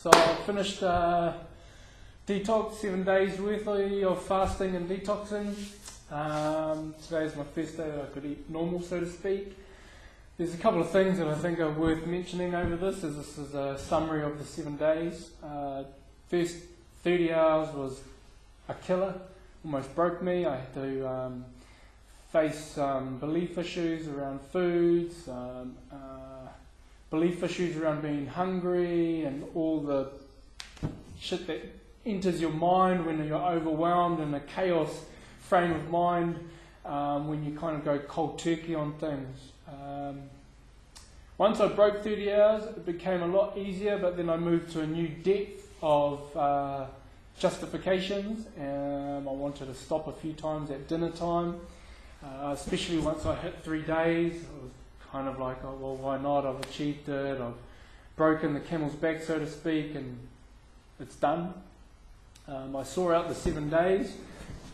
So I finished Detox, 7 days worth of fasting and detoxing. Today is my first day that I could eat normal, so to speak. There's a couple of things that I think are worth mentioning over this, as this is a summary of the 7 days. First 30 hours was a killer, almost broke me. I had to face belief issues around foods, belief issues around being hungry, and all the shit that enters your mind when you're overwhelmed in a chaos frame of mind, when you kind of go cold turkey on things. Once I broke 30 hours, it became a lot easier, but then I moved to a new depth of justifications. I wanted to stop a few times at dinner time, especially once I hit 3 days. It was kind of like, oh, well, why not? I've achieved it, I've broken the camel's back, so to speak, and it's done. I saw out the 7 days.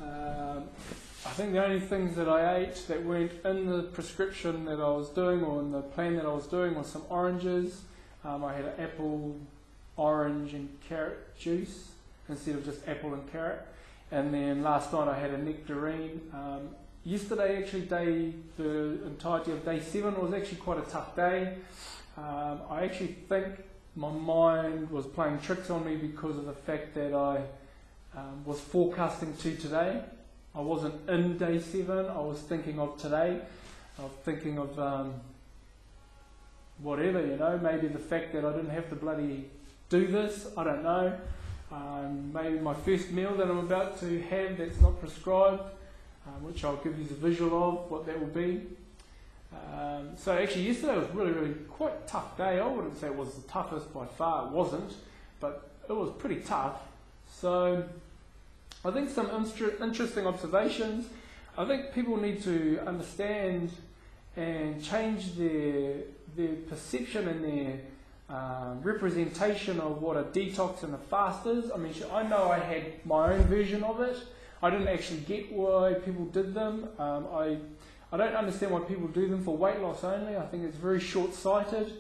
I think the only things that I ate that weren't in the prescription that I was doing, or in the plan that I was doing, was some oranges. I had an apple, orange and carrot juice instead of just apple and carrot. And then last night I had a nectarine. Yesterday, actually, the entirety of day 7 was actually quite a tough day. I actually think my mind was playing tricks on me because of the fact that I was forecasting to today. I wasn't in day 7, I was thinking of today. I was thinking of whatever, maybe the fact that I didn't have to bloody do this, I don't know. Maybe my first meal that I'm about to have that's not prescribed, which I'll give you the visual of what that will be. So actually yesterday was really quite a tough day. I wouldn't say it was the toughest by far, it wasn't, but it was pretty tough. So I think some interesting observations. I think people need to understand and change their perception and their representation of what a detox and a fast is. I mean, I know I had my own version of it. I didn't actually get why people did them. I don't understand why people do them for weight loss only. I think it's very short-sighted.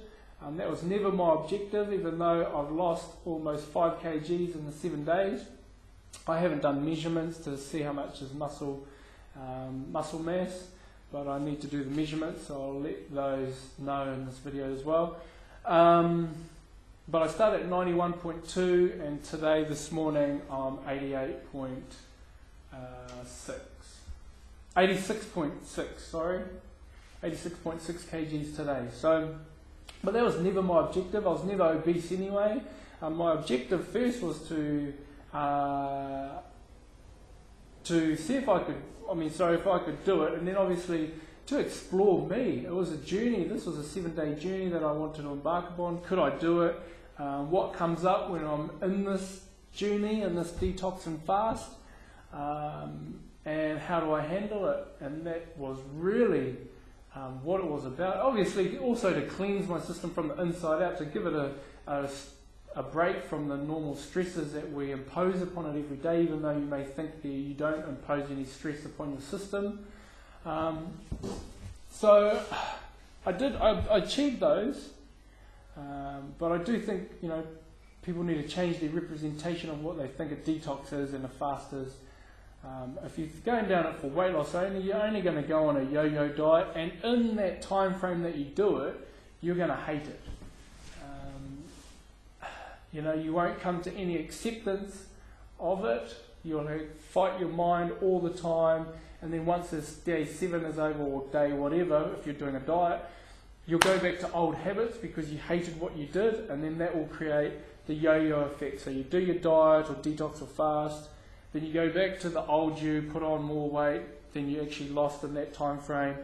That was never my objective, even though I've lost almost 5 kgs in the 7 days. I haven't done measurements to see how much is muscle mass, but I need to do the measurements, so I'll let those know in this video as well. But I started at 91.2, and today, this morning, I'm 86.6, sorry, 86.6 kgs today. So, but that was never my objective. I was never obese anyway. My objective first was to see if I could, if I could do it, and then obviously to explore me. It was a journey. This was a 7-day journey that I wanted to embark upon. Could I do it? What comes up when I'm in this journey, in this detox and fast? And how do I handle it? And that was really what it was about. Obviously, also to cleanse my system from the inside out, to give it a break from the normal stresses that we impose upon it every day, even though you may think that you don't impose any stress upon your system. So I achieved those, but I do think people need to change their representation of what they think a detox is and a fast is. If you're going down it for weight loss only, you're only going to go on a yo-yo diet, and in that time frame that you do it, you're going to hate it. You won't come to any acceptance of it. You'll fight your mind all the time, and then once this day 7 is over, or day whatever, if you're doing a diet, you'll go back to old habits because you hated what you did, and then that will create the yo-yo effect. So you do your diet or detox or fast, then you go back to the old you, put on more weight than you actually lost in that time frame.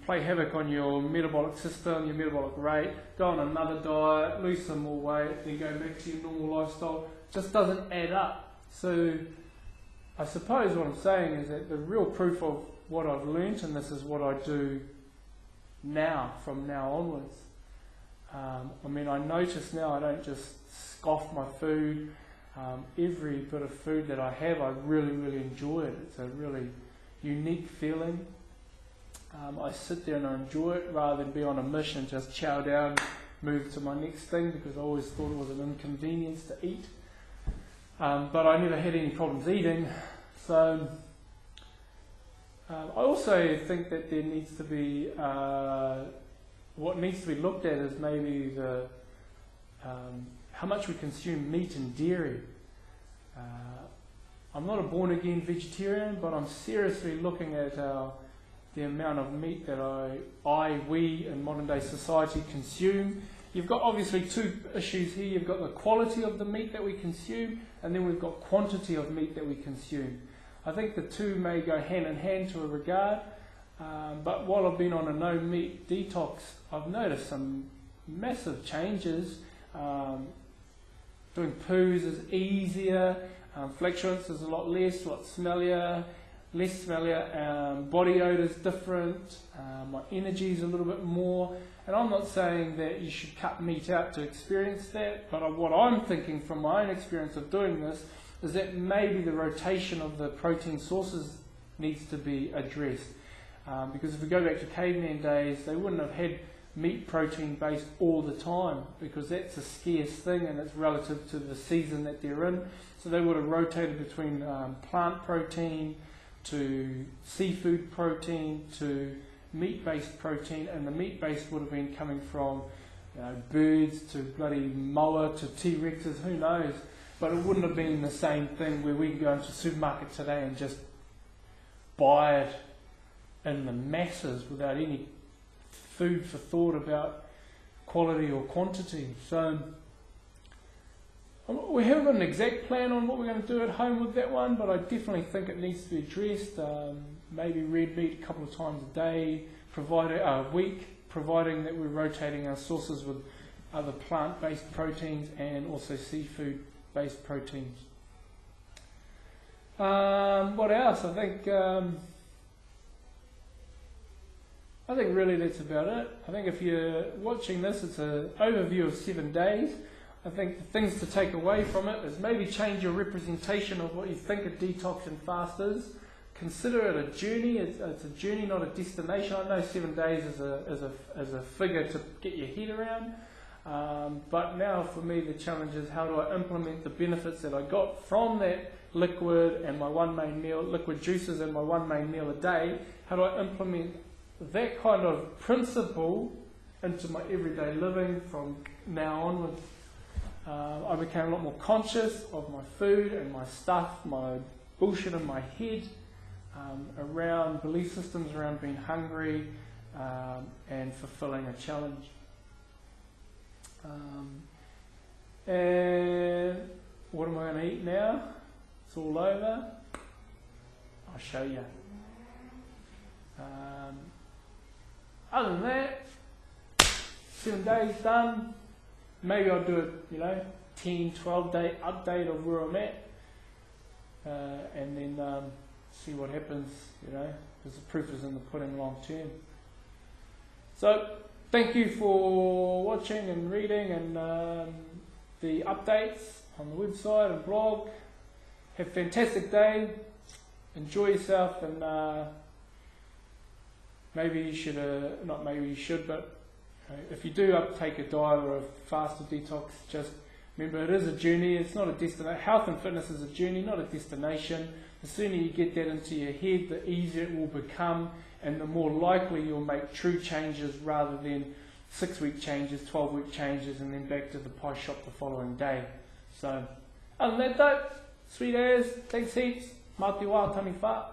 Play havoc on your metabolic system, your metabolic rate, go on another diet, lose some more weight, then go back to your normal lifestyle. Just doesn't add up. So I suppose what I'm saying is that the real proof of what I've learnt, and this is what I do now, from now onwards. I notice now I don't just scoff my food. Every bit of food that I have, I really enjoy it. It's a really unique feeling. I sit there and I enjoy it rather than be on a mission, just chow down move to my next thing because I always thought it was an inconvenience to eat. But I never had any problems eating. So I also think that there needs to be, what needs to be looked at is maybe how much we consume meat and dairy. I'm not a born-again vegetarian, but I'm seriously looking at the amount of meat that we in modern-day society consume. You've got obviously two issues here. You've got the quality of the meat that we consume, and then we've got quantity of meat that we consume. I think the two may go hand in hand to a regard, but while I've been on a no-meat detox, I've noticed some massive changes. Doing poos is easier, flatulence is a lot less, a lot smellier, less smellier, body odour is different, my energy is a little bit more, and I'm not saying that you should cut meat out to experience that, but what I'm thinking from my own experience of doing this is that maybe the rotation of the protein sources needs to be addressed, because if we go back to caveman days, they wouldn't have had meat protein based all the time because that's a scarce thing and it's relative to the season that they're in. So they would have rotated between plant protein to seafood protein to meat-based protein, and the meat-based would have been coming from birds to bloody moa to T-Rexes, who knows, but it wouldn't have been the same thing where we can go into a supermarket today and just buy it in the masses without any food for thought about quality or quantity. So we haven't got an exact plan on what we're going to do at home with that one, but I definitely think it needs to be addressed. Maybe red meat a couple of times a day, a week, providing that we're rotating our sources with other plant-based proteins and also seafood-based proteins. What else? I think really that's about it. I think if you're watching this, it's an overview of 7 days. I think the things to take away from it is maybe change your representation of what you think a detox and fast is. Consider it a journey. It's a journey, not a destination. I know 7 days is a figure to get your head around. But now for me the challenge is how do I implement the benefits that I got from that liquid and my one main meal, liquid juices and my one main meal a day. How do I implement that kind of principle into my everyday living from now onwards? I became a lot more conscious of my food and my stuff, my bullshit in my head, around belief systems, around being hungry and fulfilling a challenge. And what am I going to eat now? It's all over. I'll show you. Other than that, 7 days done. Maybe I'll do a 10, 12 day update of where I'm at, and then see what happens, because the proof is in the pudding long term. So thank you for watching and reading and the updates on the website and blog. Have a fantastic day. Enjoy yourself, and maybe you should, not maybe you should, but if you do uptake a diet or a fast or detox, just remember it is a journey, it's not a destination. Health and fitness is a journey, not a destination. The sooner you get that into your head, the easier it will become, and the more likely you'll make true changes rather than 6-week changes, 12-week changes, and then back to the pie shop the following day. So, other than that though, sweet as, thanks heaps, mā te wā tani wha.